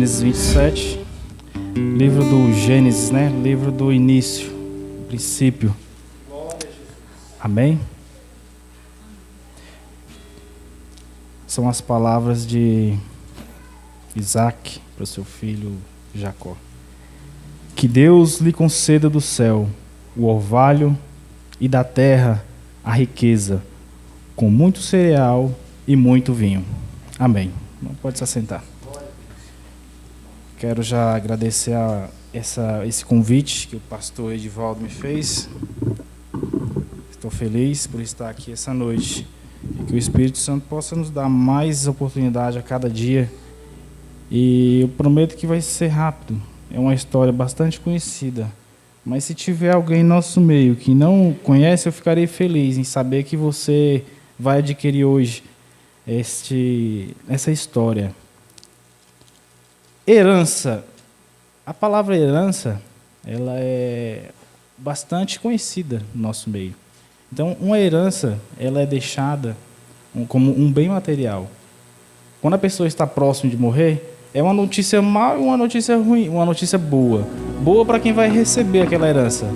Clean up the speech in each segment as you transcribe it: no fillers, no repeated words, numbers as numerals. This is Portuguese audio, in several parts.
Gênesis 27, livro do Gênesis, né? Livro do início, princípio. Amém? São as palavras de Isaac para o seu filho Jacó. Que Deus lhe conceda do céu o orvalho e da terra a riqueza, com muito cereal e muito vinho. Amém. Não pode se assentar. Quero já agradecer esse convite que o pastor Edivaldo me fez. Estou feliz por estar aqui essa noite e que o Espírito Santo possa nos dar mais oportunidade a cada dia. E eu prometo que vai ser rápido. É uma história bastante conhecida. Mas se tiver alguém em nosso meio que não conhece, eu ficarei feliz em saber que você vai adquirir hoje essa história. Herança. A palavra herança, ela é bastante conhecida no nosso meio. Então, uma herança, ela é deixada como um bem material. Quando a pessoa está próxima de morrer, é uma notícia má e uma notícia ruim, uma notícia boa. Boa para quem vai receber aquela herança.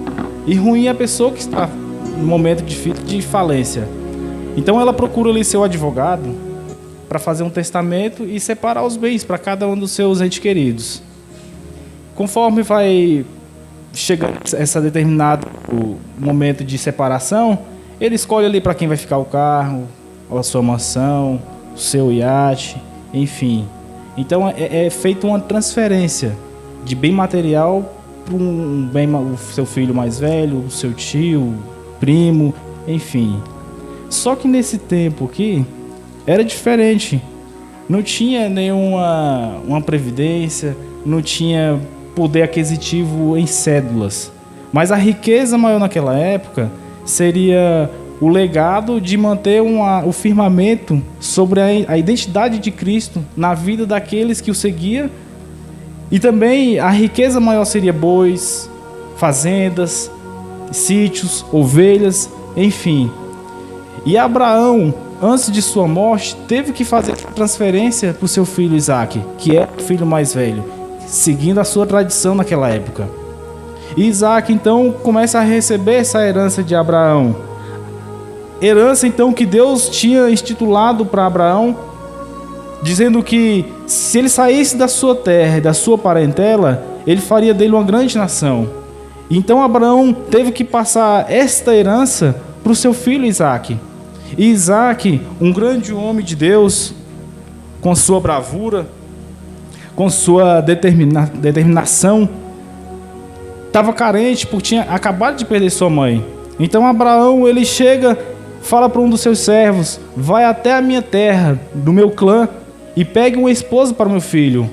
E ruim é a pessoa que está no momento de falência. Então, ela procura ali seu advogado para fazer um testamento e separar os bens para cada um dos seus entes queridos. Conforme vai chegando esse determinado momento de separação, ele escolhe ali para quem vai ficar o carro, a sua mansão, o seu iate, enfim. Então é feita uma transferência de bem material para o seu filho mais velho, o seu tio, primo, enfim. Só que nesse tempo aqui era diferente. Não tinha nenhuma uma previdência, não tinha poder aquisitivo em cédulas. Mas a riqueza maior naquela época seria o legado de manter o firmamento sobre a identidade de Cristo na vida daqueles que o seguiam. E também a riqueza maior seria bois, fazendas, sítios, ovelhas, enfim. E Abraão, antes de sua morte, teve que fazer transferência para o seu filho Isaac, que é o filho mais velho, seguindo a sua tradição naquela época. E Isaac, então, começa a receber essa herança de Abraão. Herança, então, que Deus tinha estipulado para Abraão, dizendo que se ele saísse da sua terra e da sua parentela, ele faria dele uma grande nação. Então, Abraão teve que passar esta herança para o seu filho Isaac. E Isaac, um grande homem de Deus, com sua bravura, com sua determinação, estava carente porque tinha acabado de perder sua mãe. Então Abraão, ele chega, fala para um dos seus servos: vai até a minha terra, do meu clã, e pegue uma esposa para o meu filho.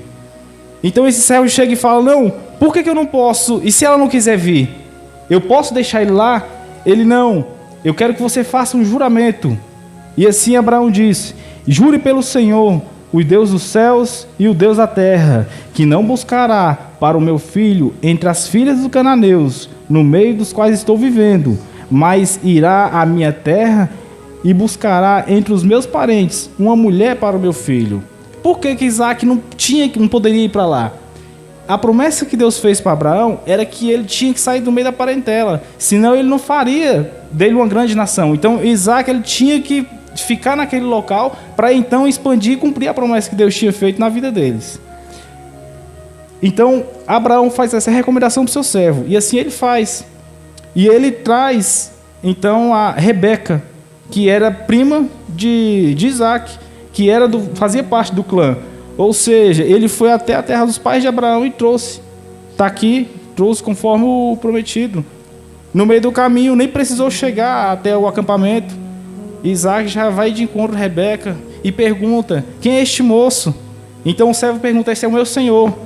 Então esse servo chega e fala: não, por que eu não posso? E se ela não quiser vir? Eu posso deixar ele lá? Ele: não, eu quero que você faça um juramento. E assim Abraão disse: jure pelo Senhor, o Deus dos céus e o Deus da terra, que não buscará para o meu filho entre as filhas dos cananeus, no meio dos quais estou vivendo, mas irá à minha terra e buscará entre os meus parentes uma mulher para o meu filho. Por que Isaac não poderia ir para lá? A promessa que Deus fez para Abraão era que ele tinha que sair do meio da parentela, senão ele não faria dele uma grande nação. Então Isaac, ele tinha que ficar naquele local para então expandir e cumprir a promessa que Deus tinha feito na vida deles. Então Abraão faz essa recomendação para o seu servo, e assim ele faz. E ele traz então a Rebeca, que era prima de Isaac, que fazia parte do clã. Ou seja, ele foi até a terra dos pais de Abraão e trouxe. Está aqui, trouxe conforme o prometido. No meio do caminho, nem precisou chegar até o acampamento. Isaac já vai de encontro a Rebeca e pergunta: quem é este moço? Então o servo pergunta: esse é o meu senhor.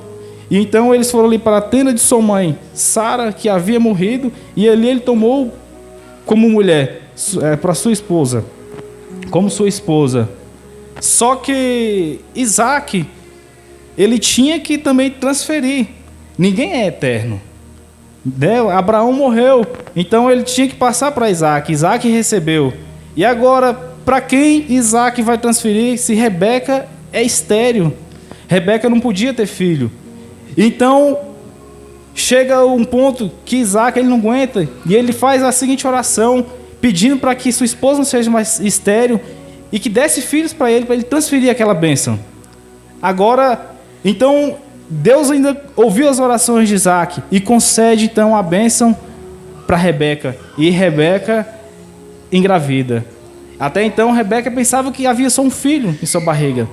E então eles foram ali para a tenda de sua mãe, Sara, que havia morrido, e ali ele tomou como mulher para sua esposa, como sua esposa. Só que Isaac, ele tinha que também transferir. Ninguém é eterno. Abraão morreu, então ele tinha que passar para Isaac. Isaac recebeu. E agora, para quem Isaac vai transferir se Rebeca é estéril? Rebeca não podia ter filho. Então, chega um ponto que Isaac ele não aguenta e ele faz a seguinte oração, pedindo para que sua esposa não seja mais estéril e que desse filhos para ele transferir aquela bênção. Agora, então, Deus ainda ouviu as orações de Isaac e concede então a bênção para Rebeca. E Rebeca engravida. Até então, Rebeca pensava que havia só um filho em sua barriga.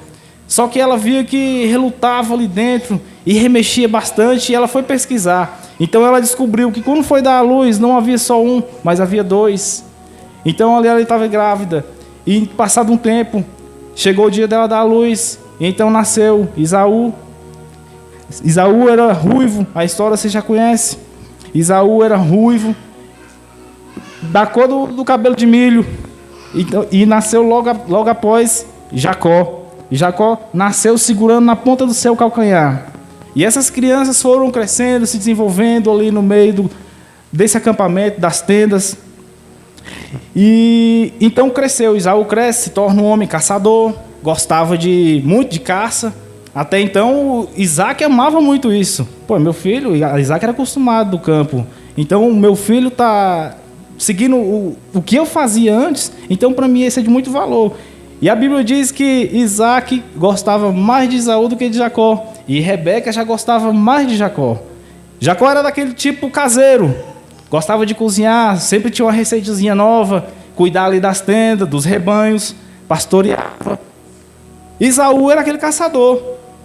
Só que ela via que relutava ali dentro e remexia bastante e ela foi pesquisar. Então ela descobriu que quando foi dar à luz não havia só um, mas havia dois. Então ali ela estava grávida. E passado um tempo, chegou o dia dela dar à luz. E então nasceu Esaú. Esaú era ruivo, a história você já conhece. Esaú era ruivo, da cor do cabelo de milho. E nasceu logo após Jacó. Jacó nasceu segurando na ponta do seu calcanhar. E essas crianças foram crescendo, se desenvolvendo ali no meio desse acampamento, das tendas. E então cresceu. Esaú cresce, se torna um homem caçador, gostava muito de caça. Até então, Isaac amava muito isso. Pô, meu filho, Isaac era acostumado do campo. Então, meu filho está seguindo o que eu fazia antes. Então, para mim, esse é de muito valor. E a Bíblia diz que Isaac gostava mais de Esaú do que de Jacó. E Rebeca já gostava mais de Jacó. Jacó era daquele tipo caseiro. Gostava de cozinhar, sempre tinha uma receitazinha nova. Cuidar ali das tendas, dos rebanhos, pastoreava. Esaú era aquele caçador,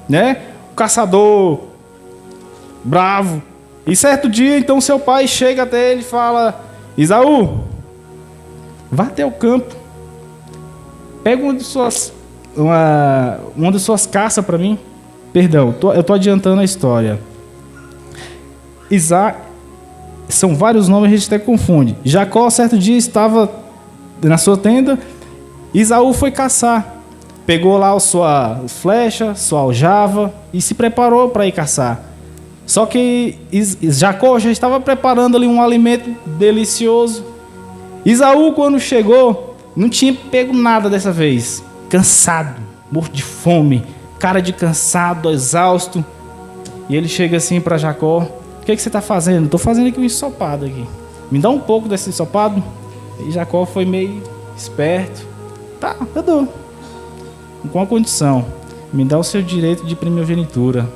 né? O caçador bravo. E certo dia, então, seu pai chega até ele e fala: Esaú, vá até o campo. Pega uma de suas caças para mim. Perdão, eu estou adiantando a história. Isaac, são vários nomes, a gente até confunde. Jacó, certo dia, estava na sua tenda. Esaú foi caçar. Pegou lá a sua flecha, sua aljava e se preparou para ir caçar. Só que Jacó já estava preparando ali um alimento delicioso. Esaú, quando chegou, não tinha pego nada dessa vez. Cansado, morto de fome, cara de cansado, exausto. E ele chega assim para Jacó: o que você está fazendo? Estou fazendo aqui um ensopado aqui. Me dá um pouco desse ensopado? E Jacó foi meio esperto. Tá, eu dou. Com a condição: me dá o seu direito de primogenitura.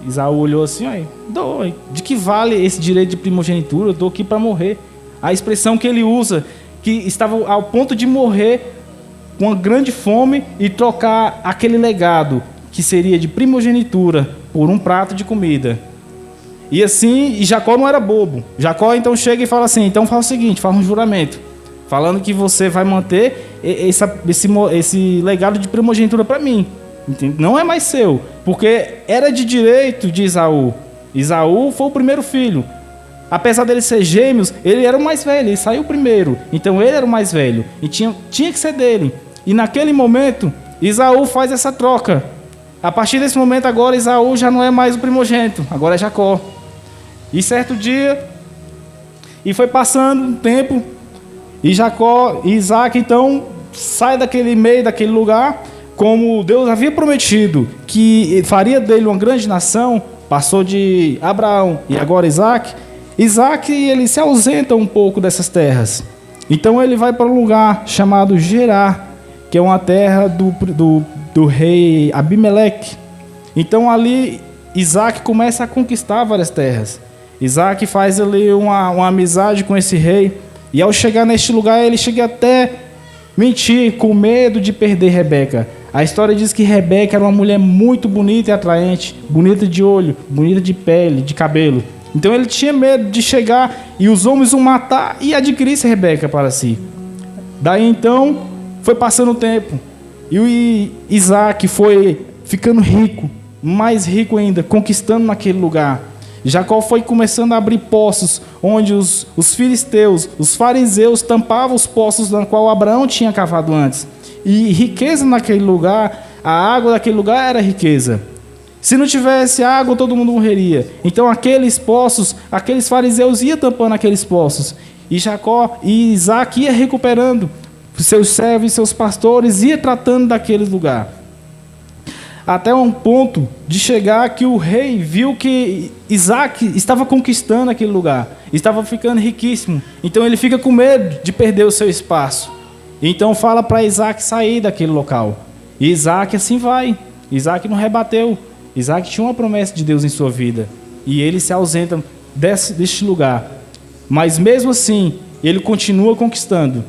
Esaú olhou assim: aí, dou. De que vale esse direito de primogenitura? Eu estou aqui para morrer. A expressão que ele usa, que estava ao ponto de morrer com uma grande fome e trocar aquele legado que seria de primogenitura por um prato de comida. E assim, Jacó não era bobo. Jacó então chega e fala assim: então fala o seguinte, fala um juramento, falando que você vai manter esse legado de primogenitura para mim. Não é mais seu, porque era de direito de Esaú. Esaú foi o primeiro filho. Apesar dele ser gêmeos, ele era o mais velho, ele saiu primeiro. Então ele era o mais velho e tinha que ser dele. E naquele momento, Esaú faz essa troca. A partir desse momento agora, Esaú já não é mais o primogênito, agora é Jacó. E certo dia, e foi passando um tempo, e Isaac então sai daquele meio, daquele lugar, como Deus havia prometido que faria dele uma grande nação. Passou de Abraão e agora Isaac, ele se ausenta um pouco dessas terras. Então ele vai para um lugar chamado Gerar, que é uma terra do rei Abimeleque. Então ali Isaac começa a conquistar várias terras. Isaac faz ali uma amizade com esse rei. E ao chegar neste lugar, ele chega até mentir, com medo de perder Rebeca. A história diz que Rebeca era uma mulher muito bonita e atraente, bonita de olho, bonita de pele, de cabelo. Então ele tinha medo de chegar e os homens o matar e adquirisse Rebeca para si. Daí então foi passando o tempo e o Isaac foi ficando rico, mais rico ainda, conquistando naquele lugar. Jacó foi começando a abrir poços onde os filisteus, os fariseus tampavam os poços na qual Abraão tinha cavado antes. E riqueza naquele lugar, a água daquele lugar era riqueza. Se não tivesse água, todo mundo morreria. Então aqueles poços, aqueles fariseus iam tampando aqueles poços. E Isaac ia recuperando seus servos e seus pastores, ia tratando daquele lugar. até um ponto de chegar que o rei viu que Isaac estava conquistando aquele lugar, estava ficando riquíssimo. Então ele fica com medo de perder o seu espaço. Então fala para Isaac sair daquele local. E Isaac assim vai. Isaac não rebateu. Isaac tinha uma promessa de Deus em sua vida. E ele se ausenta deste lugar. Mas mesmo assim, ele continua conquistando.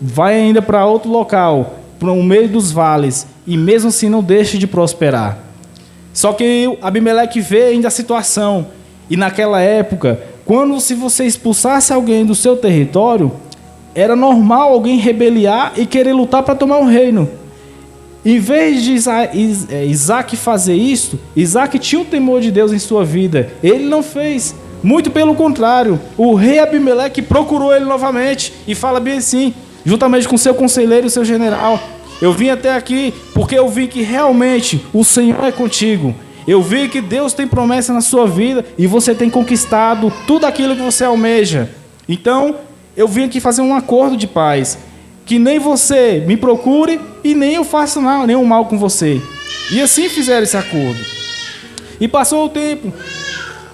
Vai ainda para outro local, para o meio dos vales, e mesmo assim não deixa de prosperar. Só que Abimeleque vê ainda a situação. E naquela época, quando se você expulsasse alguém do seu território, era normal alguém rebeliar e querer lutar para tomar o reino. Em vez de Isaac fazer isso, Isaac tinha um temor de Deus em sua vida. Ele não fez. Muito pelo contrário, o rei Abimeleque procurou ele novamente e fala bem assim, juntamente com seu conselheiro e seu general: eu vim até aqui porque eu vi que realmente o Senhor é contigo. Eu vi que Deus tem promessa na sua vida e você tem conquistado tudo aquilo que você almeja. Então, eu vim aqui fazer um acordo de paz, que nem você me procure e nem eu faça nenhum mal com você. E assim fizeram esse acordo. E passou o tempo.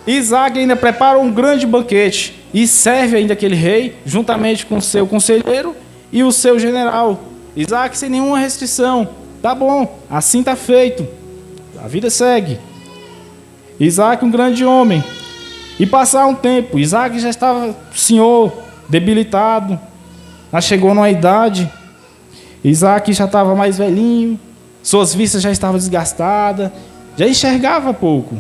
Isaac ainda prepara um grande banquete e serve ainda aquele rei, juntamente com o seu conselheiro e o seu general. Isaac sem nenhuma restrição. Tá bom, assim tá feito. A vida segue. Isaac, um grande homem. E passar um tempo, Isaac já estava senhor, debilitado. Já chegou numa idade. Isaac já estava mais velhinho. Suas vistas já estavam desgastadas. Já enxergava pouco.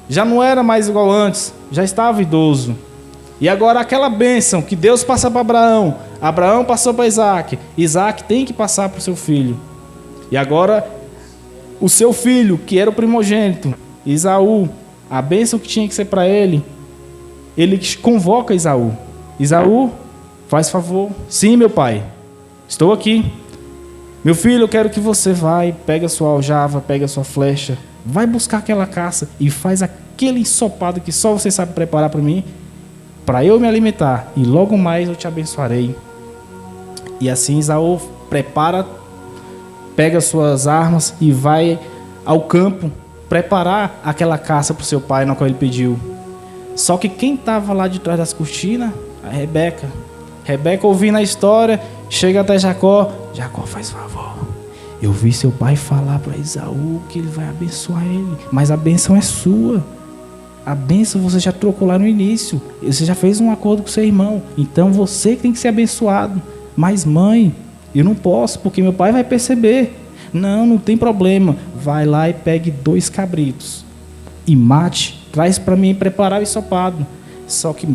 Já não era mais igual antes. Já estava idoso. E agora aquela bênção que Deus passa para Abraão. Abraão passou para Isaac. Isaac tem que passar para o seu filho. E agora o seu filho, que era o primogênito, Esaú, a bênção que tinha que ser para ele, ele convoca Esaú. Esaú, faz favor. Sim, meu pai, estou aqui. Meu filho, eu quero que você pega a sua aljava, pega a sua flecha, vai buscar aquela caça e faz aquele ensopado que só você sabe preparar para mim, para eu me alimentar, e logo mais eu te abençoarei. E assim Esaú pega suas armas e vai ao campo preparar aquela caça para o seu pai, na qual ele pediu. Só que quem estava lá de trás das cortinas? A Rebeca. Rebeca, ouvindo a história, chega até Jacó. Jacó, faz favor, eu vi seu pai falar para Esaú que ele vai abençoar ele, mas a bênção é sua. A bênção você já trocou lá no início. Você já fez um acordo com seu irmão. Então você tem que ser abençoado. Mas mãe, eu não posso, porque meu pai vai perceber. Não tem problema. Vai lá e pegue 2 cabritos e mate, traz para mim preparar o ensopado. Só que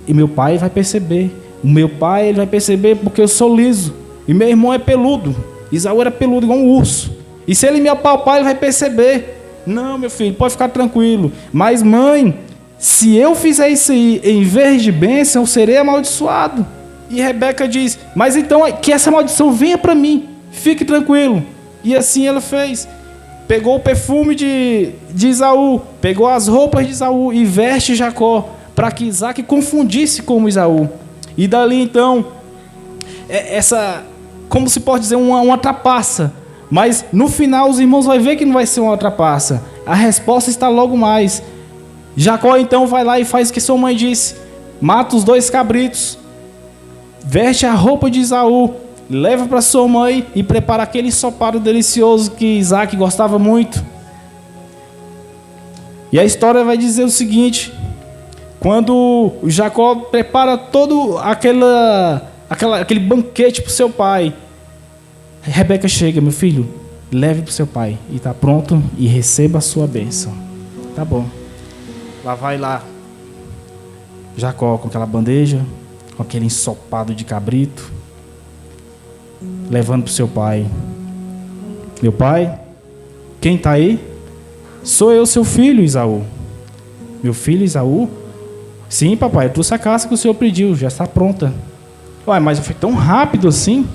meu pai vai perceber. O meu pai, ele vai perceber porque eu sou liso e meu irmão é peludo. Esaú era peludo igual um urso. E se ele me apalpar, ele vai perceber. Não, meu filho, pode ficar tranquilo. Mas mãe, se eu fizer isso aí, em vez de bênção, eu serei amaldiçoado. E Rebeca diz: mas então que essa maldição venha para mim, fique tranquilo. E assim ela fez. Pegou o perfume de Esaú, pegou as roupas de Esaú e veste Jacó, para que Isaac confundisse com Esaú. E dali então, como se pode dizer, uma trapaça. Mas no final os irmãos vão ver que não vai ser uma trapaça. A resposta está logo mais. Jacó então vai lá e faz o que sua mãe disse. Mata os 2 cabritos, veste a roupa de Esaú, leva para sua mãe e prepara aquele ensopado delicioso que Isaac gostava muito. E a história vai dizer o seguinte: quando Jacó prepara todo aquele banquete para o seu pai, Rebeca chega: meu filho, leve para o seu pai, e está pronto, e receba a sua bênção. Tá bom. Lá vai lá Jacó com aquela bandeja, com aquele ensopado de cabrito, levando para o seu pai. Meu pai, quem está aí? Sou eu, seu filho, Esaú. Meu filho, Esaú? Sim, papai, eu trouxe a caça que o senhor pediu, já está pronta. Ué, mas foi tão rápido assim?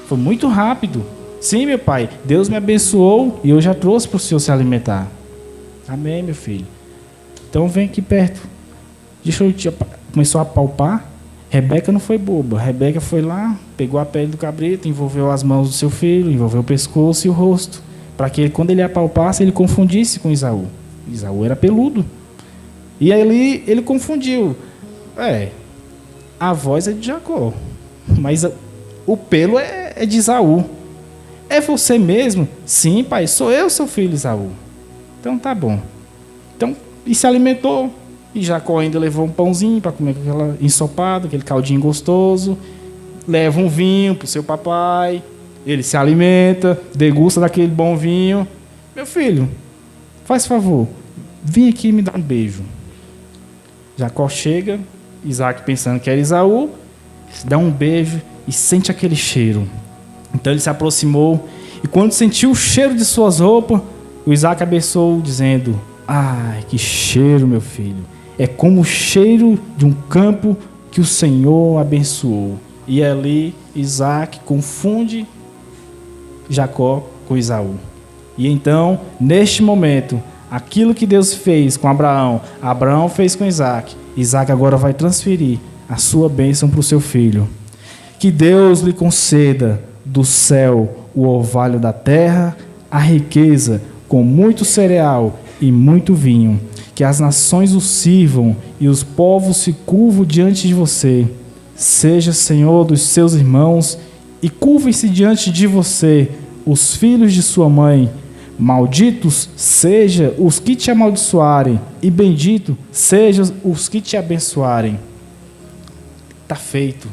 Foi muito rápido. Sim, meu pai, Deus me abençoou e eu já trouxe para o senhor se alimentar. Amém, meu filho. Então vem aqui perto. Deixa eu te... Começou a palpar. Rebeca não foi boba. Rebeca foi lá, pegou a pele do cabrito, envolveu as mãos do seu filho, envolveu o pescoço e o rosto. para que quando ele apalpasse, ele confundisse com Esaú. Esaú era peludo. E aí ele confundiu. A voz é de Jacó, mas o pelo é de Esaú. É você mesmo? Sim, pai, sou eu, seu filho Esaú. Então tá bom. Então, e se alimentou. E Jacó ainda levou um pãozinho para comer aquela ensopada, aquele caldinho gostoso. Leva um vinho para o seu papai. Ele se alimenta, degusta daquele bom vinho. Meu filho, faz favor, vem aqui e me dá um beijo. Jacó chega, Isaac pensando que era Esaú, dá um beijo e sente aquele cheiro. Então ele se aproximou e quando sentiu o cheiro de suas roupas, o Isaac abençoou dizendo: ai, que cheiro, meu filho. É como o cheiro de um campo que o Senhor abençoou. E ali Isaac confunde Jacó com Esaú. E então, neste momento, aquilo que Deus fez com Abraão, Abraão fez com Isaac. Isaac agora vai transferir a sua bênção para o seu filho. Que Deus lhe conceda do céu o orvalho da terra, a riqueza com muito cereal e muito vinho. Que as nações o sirvam e os povos se curvam diante de você. Seja Senhor dos seus irmãos e curvem-se diante de você os filhos de sua mãe. Malditos sejam os que te amaldiçoarem e bendito sejam os que te abençoarem. Está feito.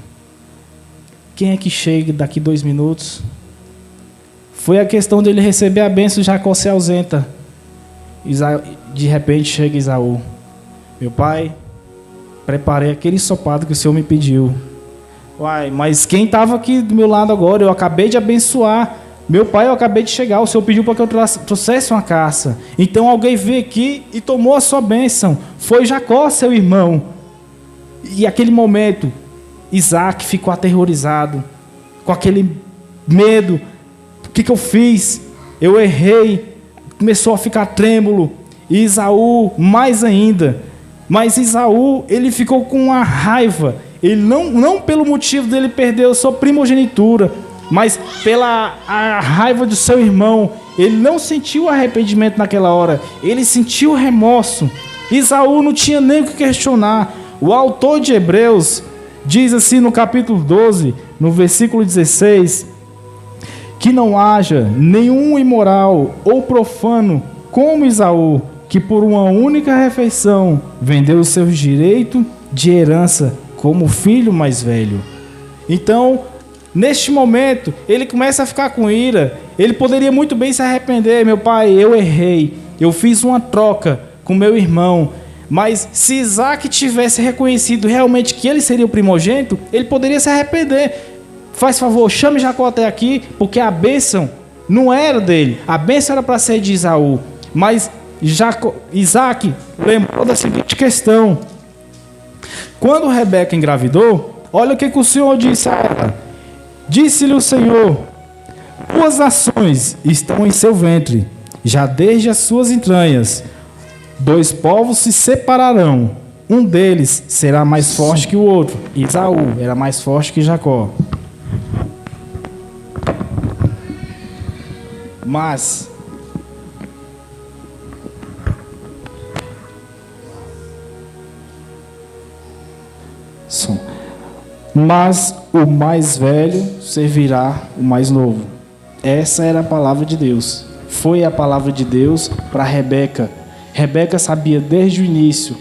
Quem é que chega daqui 2 minutos? Foi a questão dele receber a bênção, Jacó se ausenta. De repente chega Esaú. Meu pai, preparei aquele ensopado que o Senhor me pediu. Uai, mas quem estava aqui do meu lado agora? Eu acabei de abençoar. Meu pai, eu acabei de chegar. O Senhor pediu para que eu trouxesse uma caça. Então alguém veio aqui e tomou a sua bênção. Foi Jacó, seu irmão. E aquele momento, Isaac ficou aterrorizado, com aquele medo. O que eu fiz? Eu errei. Começou a ficar trêmulo. E Esaú, mais ainda. Mas Esaú, ele ficou com uma raiva. Ele não pelo motivo dele perder a sua primogenitura, mas pela a raiva do seu irmão. Ele não sentiu arrependimento naquela hora. Ele sentiu remorso. Esaú não tinha nem o que questionar. O autor de Hebreus diz assim no capítulo 12, no versículo 16, que não haja nenhum imoral ou profano como Esaú, que por uma única refeição vendeu os seus direitos de herança como filho mais velho. Então, neste momento, ele começa a ficar com ira. Ele poderia muito bem se arrepender. Meu pai, eu errei. Eu fiz uma troca com meu irmão. Mas se Isaac tivesse reconhecido realmente que ele seria o primogênito, ele poderia se arrepender. Faz favor, chame Jacó até aqui, porque a bênção não era dele. A bênção era para ser de Esaú. Mas Isaac lembrou da seguinte questão. Quando Rebeca engravidou, olha o que o Senhor disse a ela. Disse-lhe o Senhor: 2 nações estão em seu ventre, já desde as suas entranhas. 2 povos se separarão. Um deles será mais forte que o outro. Esaú era mais forte que Jacó. Mas o mais velho servirá o mais novo. Essa era a palavra de Deus. Foi a palavra de Deus para Rebeca. Rebeca sabia desde o início.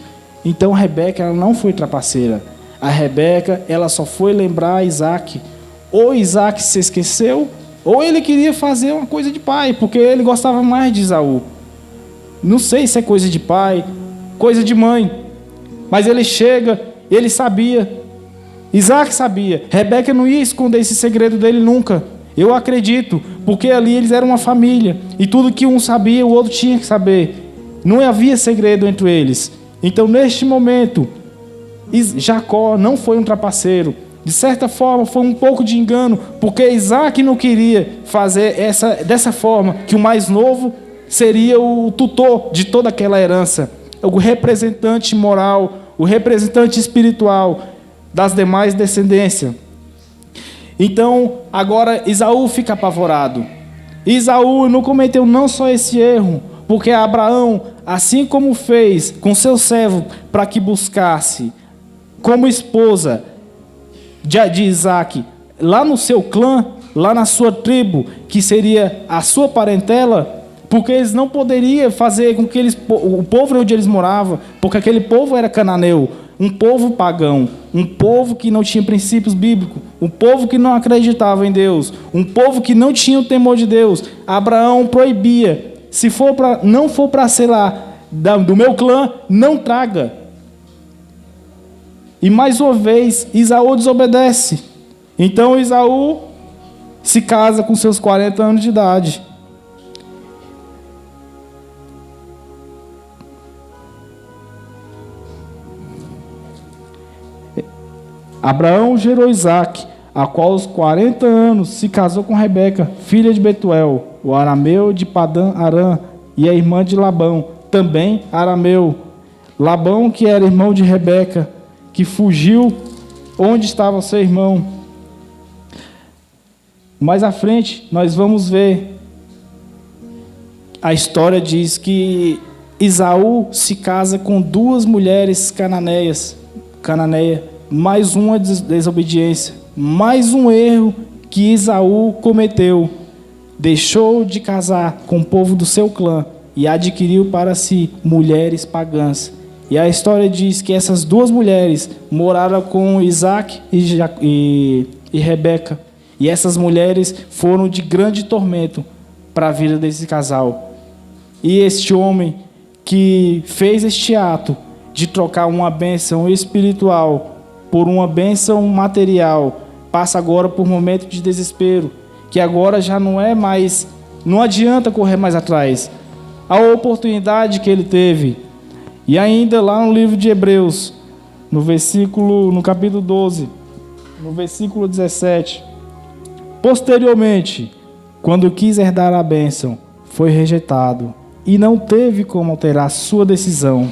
Então Rebeca ela não foi trapaceira. A Rebeca ela só foi lembrar Isaac. Ou Isaac se esqueceu, ou ele queria fazer uma coisa de pai, porque ele gostava mais de Esaú. Não sei se é coisa de pai, coisa de mãe. Mas ele chega, ele sabia. Isaac sabia. Rebeca não ia esconder esse segredo dele nunca. Eu acredito, porque ali eles eram uma família. E tudo que um sabia, o outro tinha que saber. Não havia segredo entre eles. Então, neste momento, Jacó não foi um trapaceiro. De certa forma, foi um pouco de engano, porque Isaac não queria fazer dessa forma, que o mais novo seria o tutor de toda aquela herança, o representante moral, o representante espiritual das demais descendências. Então, agora Esaú fica apavorado. Esaú não cometeu não só esse erro, porque Abraão, assim como fez com seu servo para que buscasse como esposa de Isaac, lá no seu clã, lá na sua tribo, que seria a sua parentela, porque eles não poderiam fazer com que o povo onde eles moravam, porque aquele povo era cananeu, um povo pagão, um povo que não tinha princípios bíblicos, um povo que não acreditava em Deus, um povo que não tinha o temor de Deus. Abraão proibia: se não for para ser lá do meu clã, não traga. E mais uma vez, Esaú desobedece. Então Esaú se casa com seus 40 anos de idade. Abraão gerou Isaac, a qual aos 40 anos se casou com Rebeca, filha de Betuel, o arameu de Padã Arã, e a irmã de Labão, também arameu. Labão, que era irmão de Rebeca, que fugiu onde estava seu irmão. Mais à frente, nós vamos ver, a história diz que Esaú se casa com 2 mulheres cananeias, mais uma desobediência, mais um erro que Esaú cometeu. Deixou de casar com o povo do seu clã e adquiriu para si mulheres pagãs. E a história diz que essas 2 mulheres moraram com Isaac e Rebeca. E essas mulheres foram de grande tormento para a vida desse casal. E este homem que fez este ato de trocar uma bênção espiritual por uma bênção material, passa agora por um momento de desespero, que agora já não é mais, não adianta correr mais atrás. A oportunidade que ele teve. E ainda lá no livro de Hebreus, no capítulo 12, no versículo 17, posteriormente, quando quis herdar a bênção, foi rejeitado e não teve como alterar sua decisão,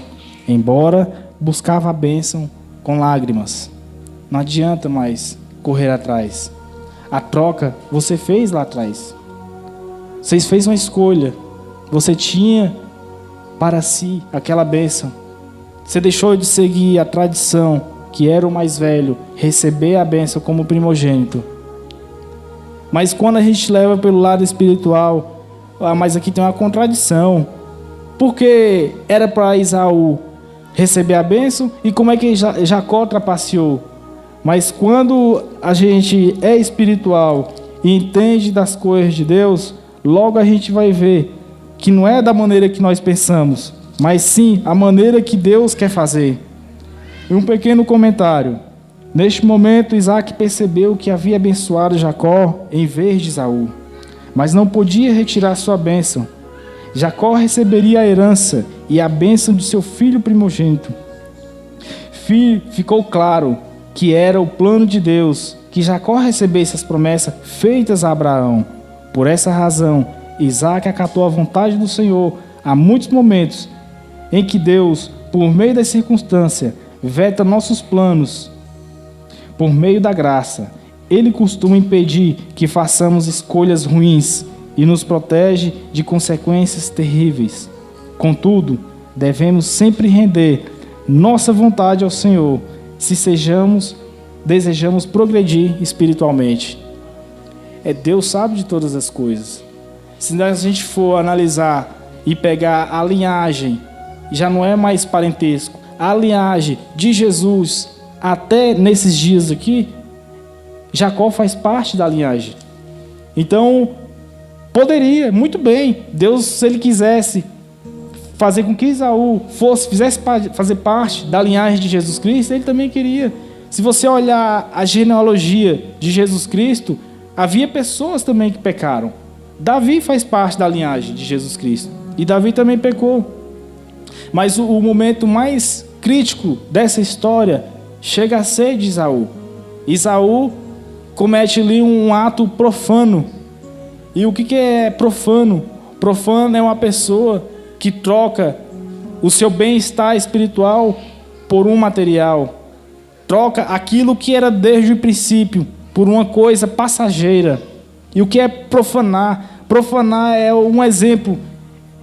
embora buscava a bênção com lágrimas. Não adianta mais correr atrás. A troca você fez lá atrás. Você fez uma escolha. Você tinha para si aquela bênção. Você deixou de seguir a tradição, que era o mais velho, receber a bênção como primogênito. Mas quando a gente leva pelo lado espiritual, mas aqui tem uma contradição. Porque era para Esaú receber a bênção, e como é que Jacó trapaceou? Mas quando a gente é espiritual e entende das coisas de Deus, logo a gente vai ver que não é da maneira que nós pensamos, mas sim a maneira que Deus quer fazer. E um pequeno comentário. Neste momento, Isaac percebeu que havia abençoado Jacó em vez de Esaú, mas não podia retirar sua bênção. Jacó receberia a herança e a bênção de seu filho primogênito. Ficou claro que era o plano de Deus que Jacó recebesse as promessas feitas a Abraão. Por essa razão, Isaac acatou a vontade do Senhor. Há muitos momentos em que Deus, por meio das circunstâncias, veta nossos planos. Por meio da graça, Ele costuma impedir que façamos escolhas ruins e nos protege de consequências terríveis. Contudo, devemos sempre render nossa vontade ao Senhor, se desejamos progredir espiritualmente. Deus sabe de todas as coisas. Se a gente for analisar e pegar a linhagem, já não é mais parentesco, a linhagem de Jesus até nesses dias aqui, Jacó faz parte da linhagem. Então, poderia, muito bem, Deus, se Ele quisesse fazer com que Esaú fizesse fazer parte da linhagem de Jesus Cristo, Ele também queria. Se você olhar a genealogia de Jesus Cristo, havia pessoas também que pecaram. Davi faz parte da linhagem de Jesus Cristo, e Davi também pecou. Mas o momento mais crítico dessa história chega a ser de Esaú. Esaú comete ali um ato profano. E o que é profano? Profano é uma pessoa que troca o seu bem-estar espiritual por um material. Troca aquilo que era desde o princípio por uma coisa passageira. E o que é profanar? Profanar é um exemplo.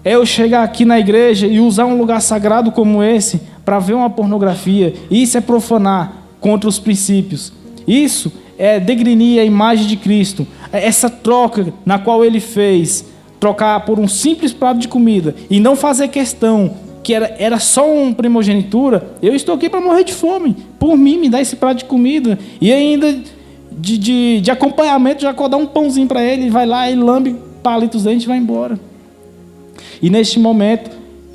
É eu chegar aqui na igreja e usar um lugar sagrado como esse para ver uma pornografia. Isso é profanar contra os princípios. Isso é degrinir a imagem de Cristo. Essa troca na qual ele fez, trocar por um simples prato de comida e não fazer questão que era só uma primogenitura. Eu estou aqui para morrer de fome. Por mim, me dá esse prato de comida. E ainda de acompanhamento, Jacó dá um pãozinho para ele, vai lá e lambe palito os dentes e vai embora. E neste momento,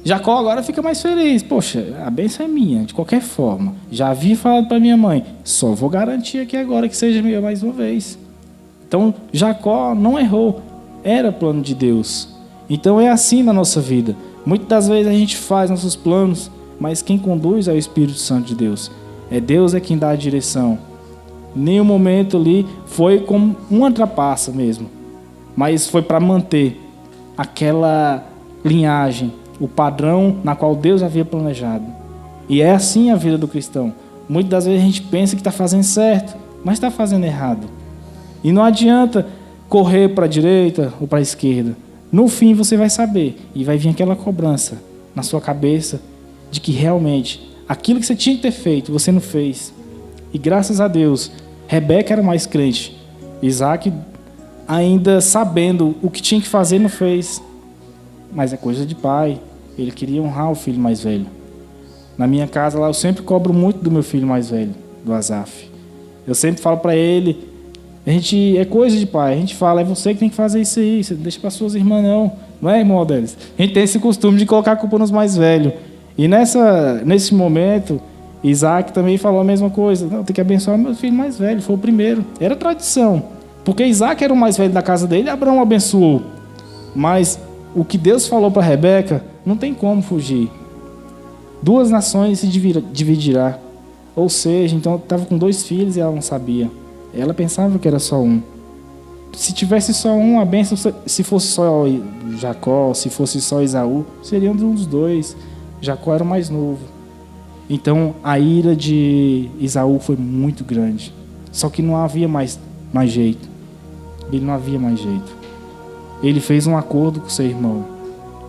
Jacó agora fica mais feliz. Poxa, a bênção é minha, de qualquer forma. Já havia falado para minha mãe, só vou garantir aqui agora que seja minha mais uma vez. Então, Jacó não errou, era plano de Deus. Então é assim na nossa vida. Muitas das vezes a gente faz nossos planos, mas quem conduz é o Espírito Santo de Deus. Deus é quem dá a direção. Nenhum momento ali foi como uma trapaça mesmo, mas foi para manter aquela linhagem, o padrão na qual Deus havia planejado. E é assim a vida do cristão. Muitas das vezes a gente pensa que está fazendo certo, mas está fazendo errado. E não adianta correr para a direita ou para a esquerda. No fim você vai saber e vai vir aquela cobrança na sua cabeça de que realmente aquilo que você tinha que ter feito, você não fez. E graças a Deus, Rebeca era mais crente. Isaac, ainda sabendo o que tinha que fazer, não fez. Mas é coisa de pai. Ele queria honrar o filho mais velho. Na minha casa lá, eu sempre cobro muito do meu filho mais velho, do Asaf. Eu sempre falo para ele, é coisa de pai. A gente fala, é você que tem que fazer isso aí. Você não deixa para suas irmãs não. Não é, irmão deles? A gente tem esse costume de colocar a culpa nos mais velhos. E nesse momento, Isaac também falou a mesma coisa. Não, tem que abençoar meu filho mais velho. Foi o primeiro. Era tradição. Porque Isaac era o mais velho da casa dele, Abraão abençoou. Mas o que Deus falou para Rebeca, não tem como fugir. 2 nações se dividirá. Ou seja, então estava com 2 filhos e ela não sabia. Ela pensava que era só um. Se tivesse só um, a bênção, se fosse só Jacó, se fosse só Esaú, seriam dos 2. Jacó era o mais novo. Então a ira de Esaú foi muito grande. Só que não havia mais jeito. Ele não havia mais jeito. Ele fez um acordo com seu irmão.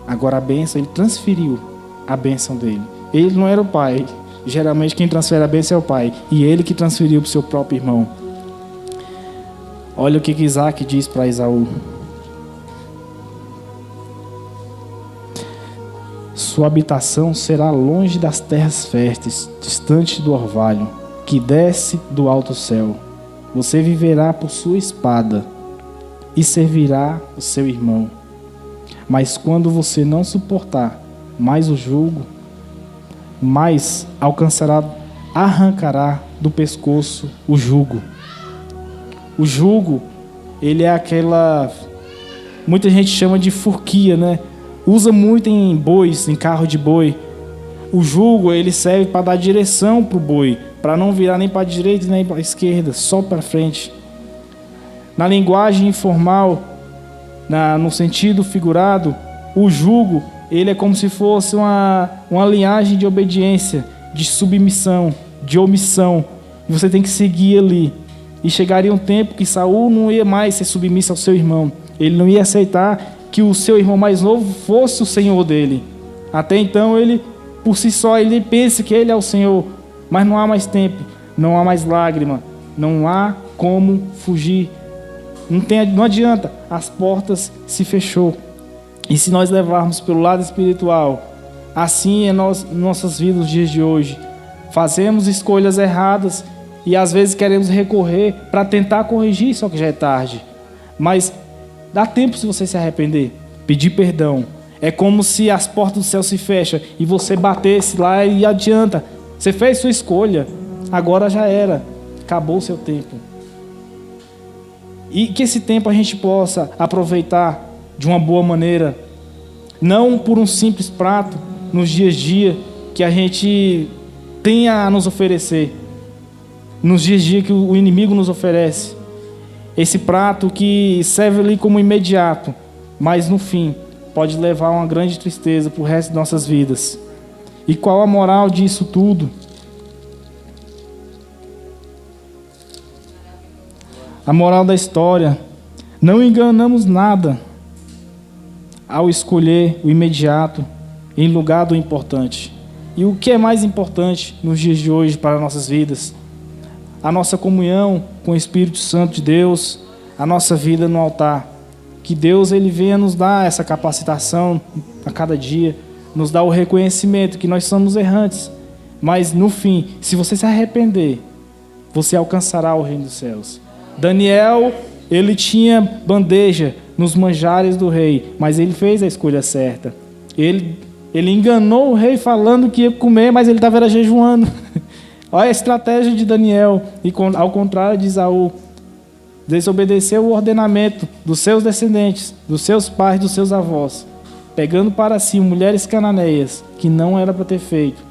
Agora a bênção, ele transferiu a bênção dele. Ele não era o pai. Geralmente quem transfere a bênção é o pai. E ele que transferiu para o seu próprio irmão. Olha o que Isaac diz para Esaú. Sua habitação será longe das terras férteis, distante do orvalho, que desce do alto céu. Você viverá por sua espada e servirá o seu irmão. Mas quando você não suportar mais o jugo, mais arrancará do pescoço o jugo. O jugo, ele é aquela... Muita gente chama de forquilha, né? Usa muito em bois, em carro de boi. O jugo, ele serve para dar direção para o boi, para não virar nem para a direita nem para a esquerda, só para frente. Na linguagem informal, no sentido figurado, o jugo, ele é como se fosse uma linhagem de obediência, de submissão, de omissão. E você tem que seguir ali. E chegaria um tempo que Saul não ia mais ser submisso ao seu irmão. Ele não ia aceitar que o seu irmão mais novo fosse o senhor dele. Até então, ele, por si só, ele pensa que ele é o senhor. Mas não há mais tempo, não há mais lágrima, não há como fugir. Não adianta, as portas se fechou. E se nós levarmos pelo lado espiritual, assim é nossas vidas nos dias de hoje. Fazemos escolhas erradas e às vezes queremos recorrer para tentar corrigir, só que já é tarde. Mas dá tempo se você se arrepender, pedir perdão. É como se as portas do céu se fecham e você batesse lá e adianta. Você fez sua escolha, agora já era, acabou o seu tempo. E que esse tempo a gente possa aproveitar de uma boa maneira, não por um simples prato nos dias a dia que a gente tenha a nos oferecer, nos dias a dia que o inimigo nos oferece. Esse prato que serve ali como imediato, mas no fim pode levar a uma grande tristeza para o resto de nossas vidas. E qual a moral disso tudo? A moral da história: não enganamos nada ao escolher o imediato em lugar do importante. E o que é mais importante nos dias de hoje para nossas vidas? A nossa comunhão com o Espírito Santo de Deus, a nossa vida no altar. Que Deus ele venha nos dar essa capacitação a cada dia, nos dar o reconhecimento que nós somos errantes. Mas no fim, se você se arrepender, você alcançará o reino dos céus. Daniel, ele tinha bandeja nos manjares do rei, mas ele fez a escolha certa. Ele enganou o rei falando que ia comer, mas ele estava jejuando. Olha a estratégia de Daniel. E ao contrário de Esaú, desobedeceu o ordenamento dos seus descendentes, dos seus pais, dos seus avós, pegando para si mulheres cananeias, que não era para ter feito,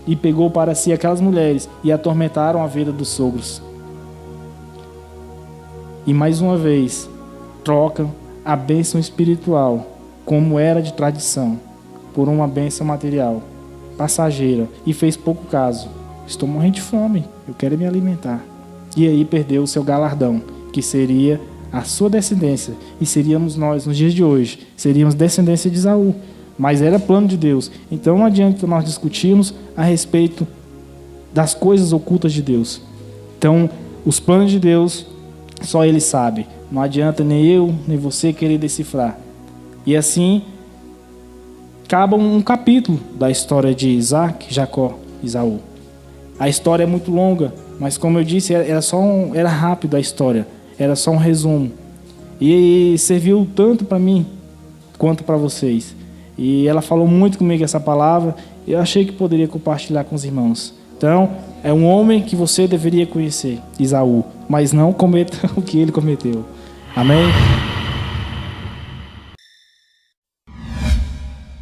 e pegou para si aquelas mulheres e atormentaram a vida dos sogros. E mais uma vez, trocam a bênção espiritual, como era de tradição, por uma bênção material, passageira, e fez pouco caso. Estou morrendo de fome, eu quero me alimentar. E aí perdeu o seu galardão, que seria a sua descendência, e seríamos nós, nos dias de hoje, seríamos descendência de Esaú, mas era plano de Deus. Então não adianta nós discutirmos a respeito das coisas ocultas de Deus. Então, os planos de Deus, só Ele sabe. Não adianta nem eu, nem você querer decifrar. E assim, acaba um capítulo da história de Isaac, Jacó e Esaú. A história é muito longa, mas como eu disse, era rápido a história. Era só um resumo. E serviu tanto para mim, quanto para vocês. E ela falou muito comigo essa palavra, e eu achei que poderia compartilhar com os irmãos. Então, é um homem que você deveria conhecer, Esaú, mas não cometa o que ele cometeu. Amém?